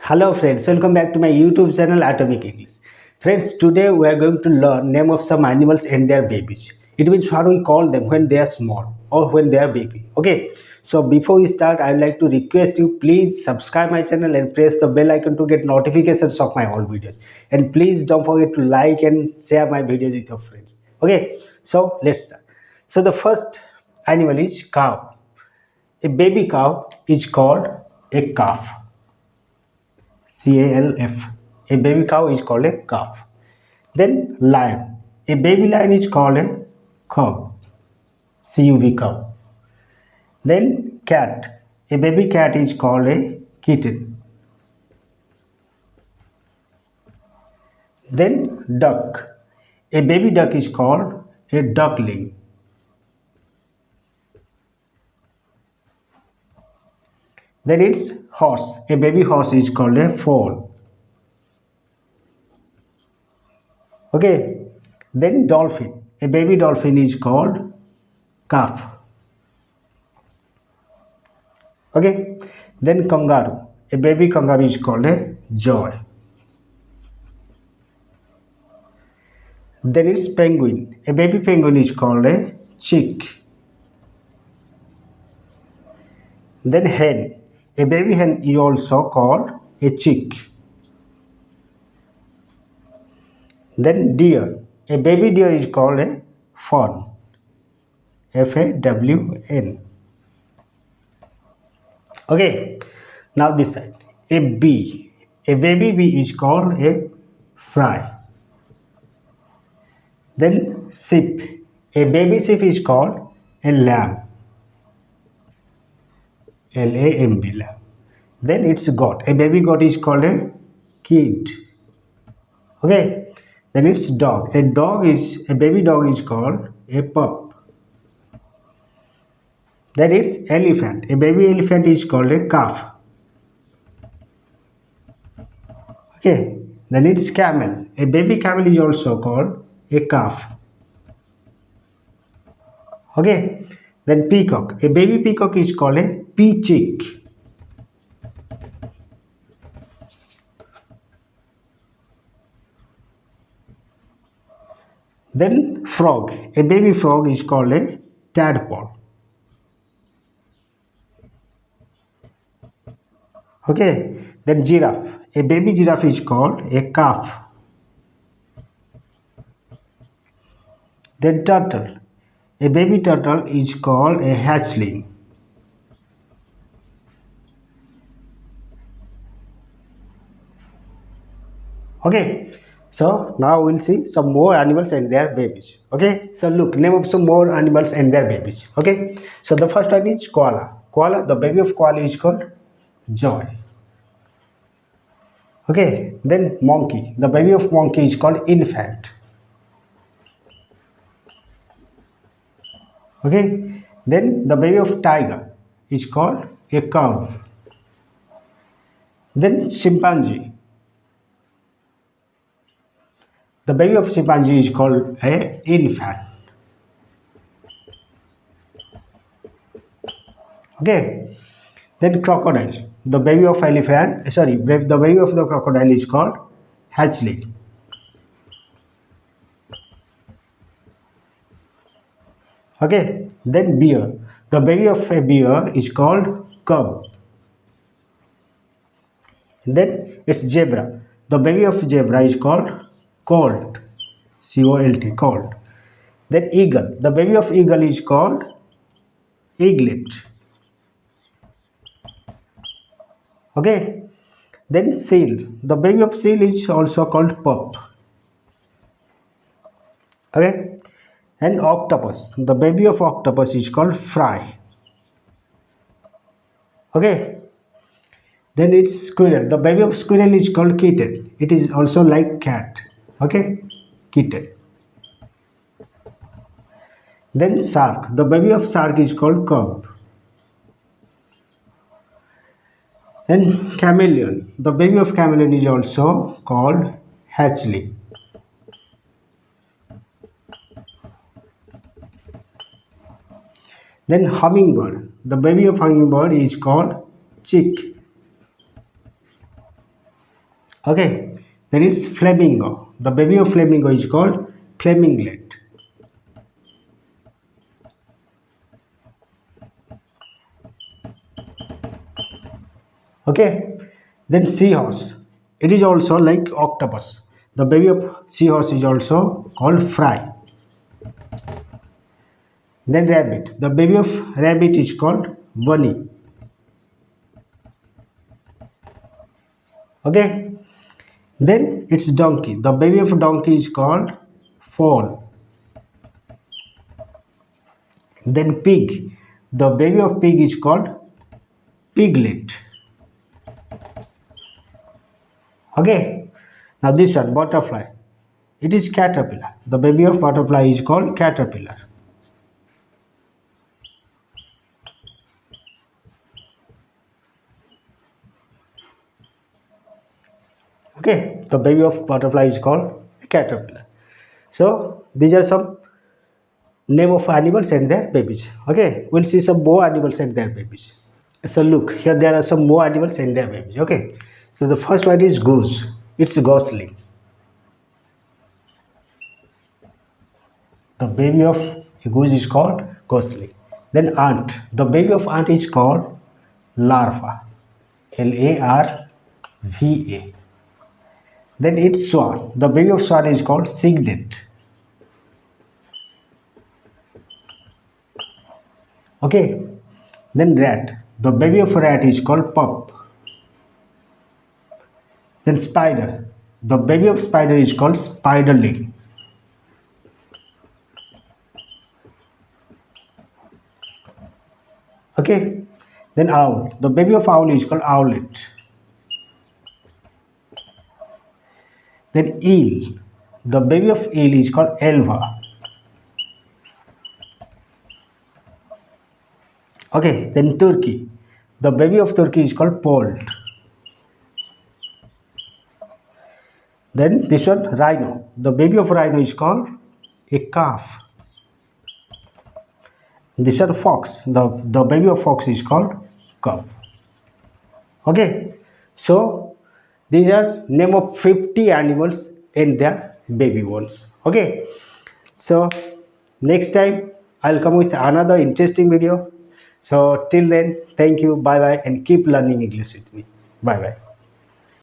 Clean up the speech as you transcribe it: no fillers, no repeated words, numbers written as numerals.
Hello friends, welcome back to my YouTube channel Atomic English. Friends, today we are going to learn name of some animals and their babies. It means what we call them when they are small or when they are baby. Okay, so before we start, I would like to request you please subscribe my channel and press the bell icon to get notifications of my all videos. And please don't forget to like and share my videos with your friends. Okay, so let's start. So the first animal is cow. A baby cow is called a calf. CALF. A baby cow is called a calf. Then lion. A baby lion is called a cub. CUV cow. Then cat. A baby cat is called a kitten. Then duck. A baby duck is called a duckling. Then it's horse. A baby horse is called a foal. Okay. Then dolphin. A baby dolphin is called calf. Okay. Then kangaroo. A baby kangaroo is called a joy. Then it's penguin. A baby penguin is called a chick. Then hen. A baby hen is also called a chick. Then deer. A baby deer is called a fawn. FAWN. Okay. Now this side. A bee. A baby bee is called a fly. Then sheep. A baby sheep is called a lamb. LAMB, lamb. Then it's goat. A baby goat is called a kid. Okay. Then it's dog. A baby dog is called a pup. Then it's elephant. A baby elephant is called a calf. Okay. Then it's camel. A baby camel is also called a calf. Okay. Then peacock. A baby peacock is called a peachick. Then frog. A baby frog is called a tadpole. Okay. Then giraffe. A baby giraffe is called a calf. Then turtle. A baby turtle is called a hatchling. Okay. So now we'll see some more animals and their babies. Okay. So look, name of some more animals and their babies. Okay. So the first one is koala. Koala. The baby of koala is called joy. Okay. Then monkey. The baby of monkey is called infant. Okay. Then the baby of tiger is called a cub. Then chimpanzee. The baby of chimpanzee is called a infant. Okay. Then crocodile. The baby of elephant. Sorry, the baby of the crocodile is called hatchling. Okay. Then bear. The baby of a bear is called cub. Then it's zebra. The baby of zebra is called colt. COLT, colt. Then eagle. The baby of eagle is called eaglet. Okay. Then seal. The baby of seal is also called pup. Okay. And octopus. The baby of octopus is called fry. Okay. Then it's squirrel. The baby of squirrel is called kitten. It is also like cat. Okay. Kitten. Then shark. The baby of shark is called cub. Then chameleon. The baby of chameleon is also called hatchling. Then hummingbird. The baby of hummingbird is called chick. Okay, then it's flamingo. The baby of flamingo is called flaminglet. Okay, then seahorse. It is also like octopus. The baby of seahorse is also called fry. Then rabbit. The baby of rabbit is called bunny. Okay, then it's donkey. The baby of donkey is called foal. Then pig. The baby of pig is called piglet. Okay, now this one, butterfly. It is caterpillar. The baby of butterfly is called caterpillar. Okay, the baby of butterfly is called caterpillar. So these are some name of animals and their babies. Okay, we'll see some more animals and their babies. So look, here there are some more animals and their babies. Okay, so the first one is goose. It's gosling. The baby of a goose is called gosling. Then ant. The baby of ant is called larva. Larva. Then it's swan. The baby of swan is called cygnet. Okay. Then rat. The baby of rat is called pup. Then spider. The baby of spider is called spiderling. Okay. Then owl. The baby of owl is called owlet. Then eel. The baby of eel is called elva. Okay, then turkey. The baby of turkey is called poult. Then this one, rhino. The baby of rhino is called a calf. This one, fox. The baby of fox is called cub. Okay, so these are name of 50 animals and their baby ones. Okay, so next time I'll come with another interesting video. So till then, thank you, bye bye, and keep learning English with me. Bye bye.